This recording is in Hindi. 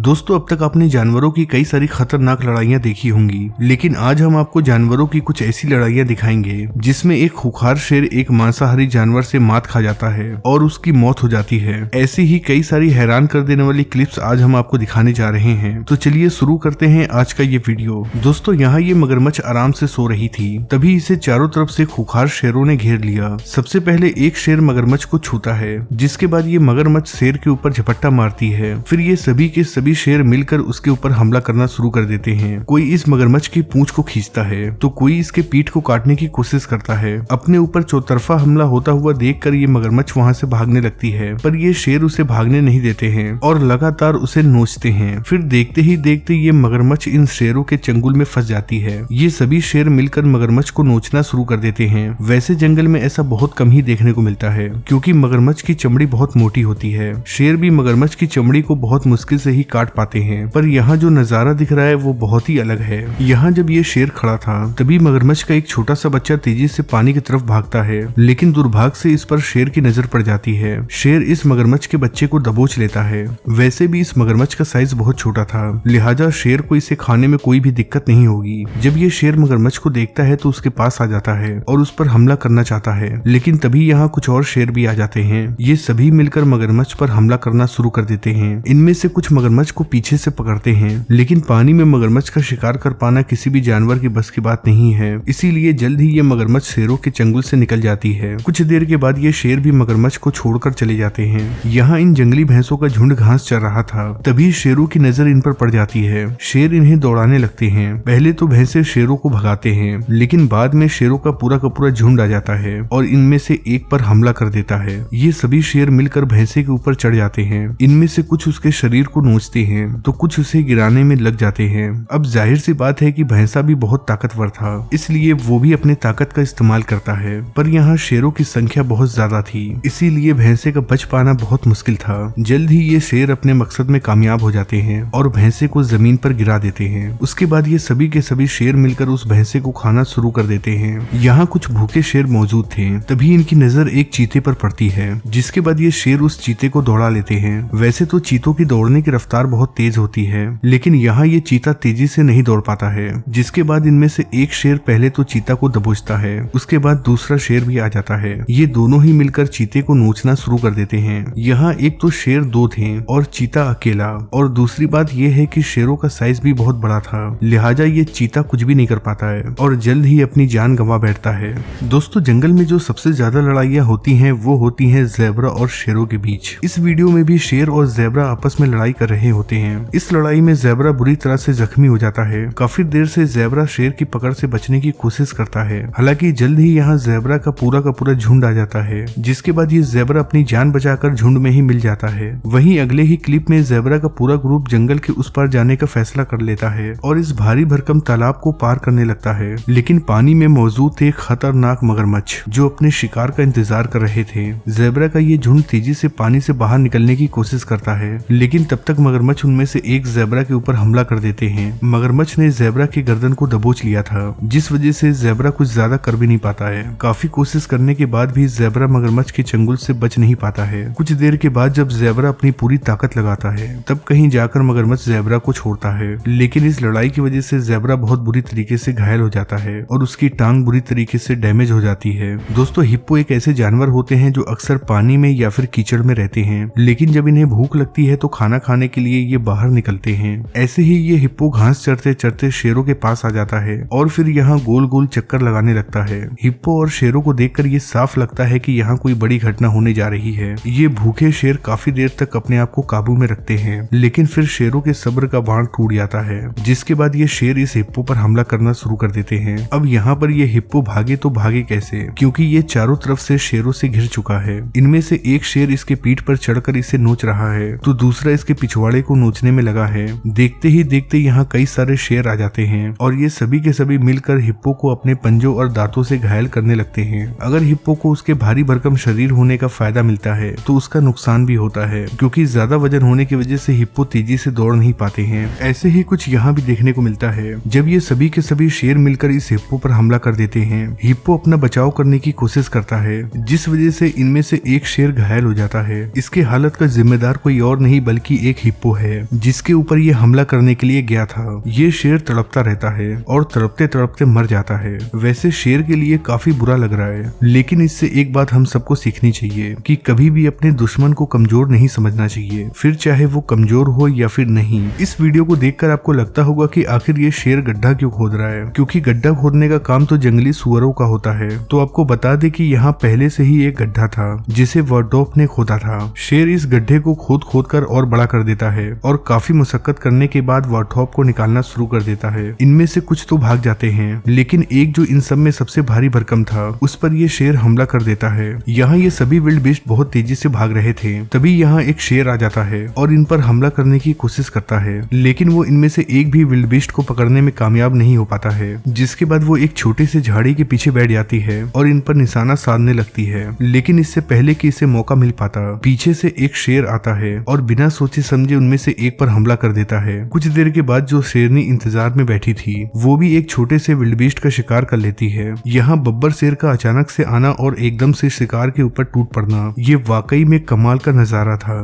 दोस्तों, अब तक आपने जानवरों की कई सारी खतरनाक लड़ाइयां देखी होंगी, लेकिन आज हम आपको जानवरों की कुछ ऐसी लड़ाइयां दिखाएंगे जिसमें एक खूंखार शेर एक मांसाहारी जानवर से मात खा जाता है और उसकी मौत हो जाती है। ऐसी ही कई सारी हैरान कर देने वाली क्लिप्स आज हम आपको दिखाने जा रहे हैं। तो चलिए शुरू करते हैं आज का ये वीडियो। दोस्तों, यहाँ ये मगरमच्छ आराम से सो रही थी, तभी इसे चारों तरफ से खूंखार शेरों ने घेर लिया। सबसे पहले एक शेर मगरमच्छ को छूता है, जिसके बाद ये मगरमच्छ शेर के ऊपर झपट्टा मारती है। फिर ये सभी के सभी शेर मिलकर उसके ऊपर हमला करना शुरू कर देते हैं। कोई इस मगरमच्छ की पूंछ को खींचता है तो कोई इसके पीठ को काटने की कोशिश करता है। अपने ऊपर चौतरफा हमला होता हुआ देखकर ये मगरमच्छ वहां से भागने लगती है, पर ये शेर उसे भागने नहीं देते हैं और लगातार उसे नोचते हैं। फिर देखते ही देखते ये मगरमच्छ इन शेरों के चंगुल में फंस जाती है। ये सभी शेर मिलकर मगरमच्छ को नोचना शुरू कर देते हैं। वैसे जंगल में ऐसा बहुत कम ही देखने को मिलता है, क्योंकि मगरमच्छ की चमड़ी बहुत मोटी होती है। शेर भी मगरमच्छ की चमड़ी को बहुत मुश्किल से ही काट पाते हैं, पर यहाँ जो नजारा दिख रहा है वो बहुत ही अलग है। यहाँ जब ये शेर खड़ा था, तभी मगरमच्छ का एक छोटा सा बच्चा तेजी से पानी की तरफ भागता है, लेकिन दुर्भाग्य से इस पर शेर की नजर पड़ जाती है। शेर इस मगरमच्छ के बच्चे को दबोच लेता है। वैसे भी इस मगरमच्छ का साइज बहुत छोटा था, लिहाजा शेर को इसे खाने में कोई भी दिक्कत नहीं होगी। जब ये शेर मगरमच्छ को देखता है तो उसके पास आ जाता है और उस पर हमला करना चाहता है, लेकिन तभी यहाँ कुछ और शेर भी आ जाते हैं। ये सभी मिलकर मगरमच्छ पर हमला करना शुरू कर देते हैं। इनमें से कुछ मगरमच्छ को पीछे से पकड़ते हैं, लेकिन पानी में मगरमच्छ का शिकार कर पाना किसी भी जानवर की बस की बात नहीं है, इसीलिए जल्द ही ये मगरमच्छ शेरों के चंगुल से निकल जाती है। कुछ देर के बाद ये शेर भी मगरमच्छ को छोड़कर चले जाते हैं। यहाँ इन जंगली भैंसों का झुंड घास चर रहा था, तभी शेरों की नजर इन पर पड़ जाती है। शेर इन्हें दौड़ाने लगते हैं। पहले तो भैंसे शेरों को भगाते हैं, लेकिन बाद में शेरों का पूरा झुंड आ जाता है और इनमें से एक पर हमला कर देता है। ये सभी शेर मिलकर भैंसे के ऊपर चढ़ जाते हैं। इनमें से कुछ उसके शरीर को नोचते हैं तो कुछ उसे गिराने में लग जाते हैं। अब जाहिर सी बात है कि भैंसा भी बहुत ताकतवर था, इसलिए वो भी अपने ताकत का इस्तेमाल करता है, पर यहाँ शेरों की संख्या बहुत ज्यादा थी, इसीलिए भैंसे का बच पाना बहुत मुश्किल था। जल्द ही ये शेर अपने मकसद में कामयाब हो जाते हैं और भैंसे को जमीन पर गिरा देते हैं। उसके बाद ये सभी के सभी शेर मिलकर उस भैंसे को खाना शुरू कर देते हैं। यहाँ कुछ भूखे शेर मौजूद थे, तभी इनकी नजर एक चीते पर पड़ती है, जिसके बाद ये शेर उस चीते को दौड़ा लेते हैं। वैसे तो चीतों की दौड़ने की रफ्तार बहुत तेज होती है, लेकिन यहाँ ये चीता तेजी से नहीं दौड़ पाता है। जिसके बाद इनमें से एक शेर पहले तो चीता को दबोचता है, उसके बाद दूसरा शेर भी आ जाता है। ये दोनों ही मिलकर चीते को नोचना शुरू कर देते हैं। यहाँ एक तो शेर दो थे और चीता अकेला, और दूसरी बात यह है कि शेरों का साइज भी बहुत बड़ा था, लिहाजा ये चीता कुछ भी नहीं कर पाता है और जल्द ही अपनी जान गंवा बैठता है। दोस्तों, जंगल में जो सबसे ज्यादा लड़ाइयाँ होती हैं वो होती हैं ज़ेब्रा और शेरों के बीच। इस वीडियो में भी शेर और ज़ेब्रा आपस में लड़ाई कर रहे होते हैं। इस लड़ाई में ज़ेब्रा बुरी तरह से जख्मी हो जाता है। काफी देर से ज़ेब्रा शेर की पकड़ से बचने की कोशिश करता है, हालांकि जल्द ही यहाँ ज़ेब्रा का पूरा झुंड आ जाता है, जिसके बाद ये ज़ेब्रा अपनी जान बचाकर झुंड में ही मिल जाता है। वहीं अगले ही क्लिप में ज़ेब्रा का पूरा ग्रुप जंगल के उस पार जाने का फैसला कर लेता है और इस भारी भरकम तालाब को पार करने लगता है, लेकिन पानी में मौजूद थे खतरनाक मगरमच्छ जो अपने शिकार का इंतजार कर रहे थे। ज़ेब्रा का ये झुंड तेजी से पानी से बाहर निकलने की कोशिश करता है, लेकिन तब तक मगरमच्छ उनमें से एक ज़ेब्रा के ऊपर हमला कर देते हैं। मगरमच्छ ने ज़ेब्रा की गर्दन को दबोच लिया था, जिस वजह से ज़ेब्रा कुछ ज्यादा कर भी नहीं पाता है। काफी कोशिश करने के बाद भी ज़ेब्रा मगरमच्छ के चंगुल से बच नहीं पाता है। कुछ देर के बाद जब ज़ेब्रा अपनी पूरी ताकत लगाता है, तब कहीं जाकर मगरमच्छ ज़ेब्रा को छोड़ता है, लेकिन इस लड़ाई की वजह से ज़ेब्रा बहुत बुरी तरीके से घायल हो जाता है और उसकी टांग बुरी तरीके से डैमेज हो जाती है। दोस्तों, हिप्पो एक ऐसे जानवर होते हैं जो अक्सर पानी में या फिर कीचड़ में रहते हैं, लेकिन जब इन्हें भूख लगती है तो खाना खाने के लिए ये बाहर निकलते हैं। ऐसे ही ये हिप्पो घास चरते चरते शेरों के पास आ जाता है और फिर यहाँ गोल गोल चक्कर लगाने लगता है। हिप्पो और शेरों को देखकर ये साफ लगता है कि यहाँ कोई बड़ी घटना होने जा रही है। ये भूखे शेर काफी देर तक अपने आप को काबू में रखते हैं, लेकिन फिर शेरों के सब्र का बांध टूट जाता है, जिसके बाद ये शेर इस हिप्पो पर हमला करना शुरू कर देते हैं। अब यहाँ पर ये हिप्पो भागे तो भागे कैसे, क्योंकि ये चारों तरफ से शेरों से घिर चुका है। इनमें से एक शेर इसके पीठ पर चढ़कर इसे नोच रहा है, तो दूसरा इसके पिछवाड़े को नोचने में लगा है। देखते ही देखते यहाँ कई सारे शेर आ जाते हैं और ये सभी के सभी मिलकर हिप्पो को अपने पंजों और दांतों से घायल करने लगते हैं। अगर हिप्पो को उसके भारी भरकम शरीर होने का फायदा मिलता है तो उसका नुकसान भी होता है, क्योंकि ज्यादा वजन होने की वजह से हिप्पो तेजी से दौड़ नहीं पाते हैं। ऐसे ही कुछ यहाँ भी देखने को मिलता है। जब ये सभी के सभी शेर मिलकर इस हिप्पो पर हमला कर देते हैं, हिप्पो अपना बचाव करने की कोशिश करता है, जिस वजह से इनमें से एक शेर घायल हो जाता है। इसके हालत का जिम्मेदार कोई और नहीं बल्कि एक हिप्पो है जिसके ऊपर ये हमला करने के लिए गया था। ये शेर तड़पता रहता है और तड़पते तड़पते मर जाता है। वैसे शेर के लिए काफी बुरा लग रहा है, लेकिन इससे एक बात हम सबको सीखनी चाहिए कि कभी भी अपने दुश्मन को कमजोर नहीं समझना चाहिए, फिर चाहे वो कमजोर हो या फिर नहीं। इस वीडियो को देखकर आपको लगता होगा कि आखिर ये शेर गड्ढा क्यों खोद रहा है, क्योंकि गड्ढा खोदने का काम तो जंगली सुअरों का होता है। तो आपको बता दे कि यहाँ पहले से ही एक गड्ढा था जिसे वार्डरोब ने खोदा था। शेर इस गड्ढे को खोद कर और बड़ा कर देता है और काफी मशक्कत करने के बाद वार्डरोब को निकालना शुरू कर देता है। इनमें से कुछ तो भाग जाते हैं, लेकिन एक जो इन सब में सबसे भारी भरकम था उस पर ये शेर हमला कर देता है। यहाँ ये सभी विल्ड बीस्ट बहुत तेजी से भाग रहे थे, तभी यहाँ एक शेर आ जाता है और इन पर हमला करने की कोशिश करता है, लेकिन वो इनमें से एक भी विल्ड बीस्ट को पकड़ने में कामयाब नहीं हो पाता है। जिसके बाद वो एक छोटे से झाड़ी के पीछे बैठ जाती है और इन पर निशाना साधने लगती है। लेकिन इससे पहले कि इसे मौका मिल पाता, पीछे से एक शेर आता है और बिना सोचे समझे उनमें से एक पर हमला कर देता है। कुछ देर के बाद जो शेरनी इंतजार में बैठी थी वो भी एक छोटे से विल्डबीस्ट का शिकार कर लेती है। यहाँ बब्बर शेर का अचानक से आना और एकदम से शिकार के ऊपर टूट पड़ना, ये वाकई में कमाल का नजारा था।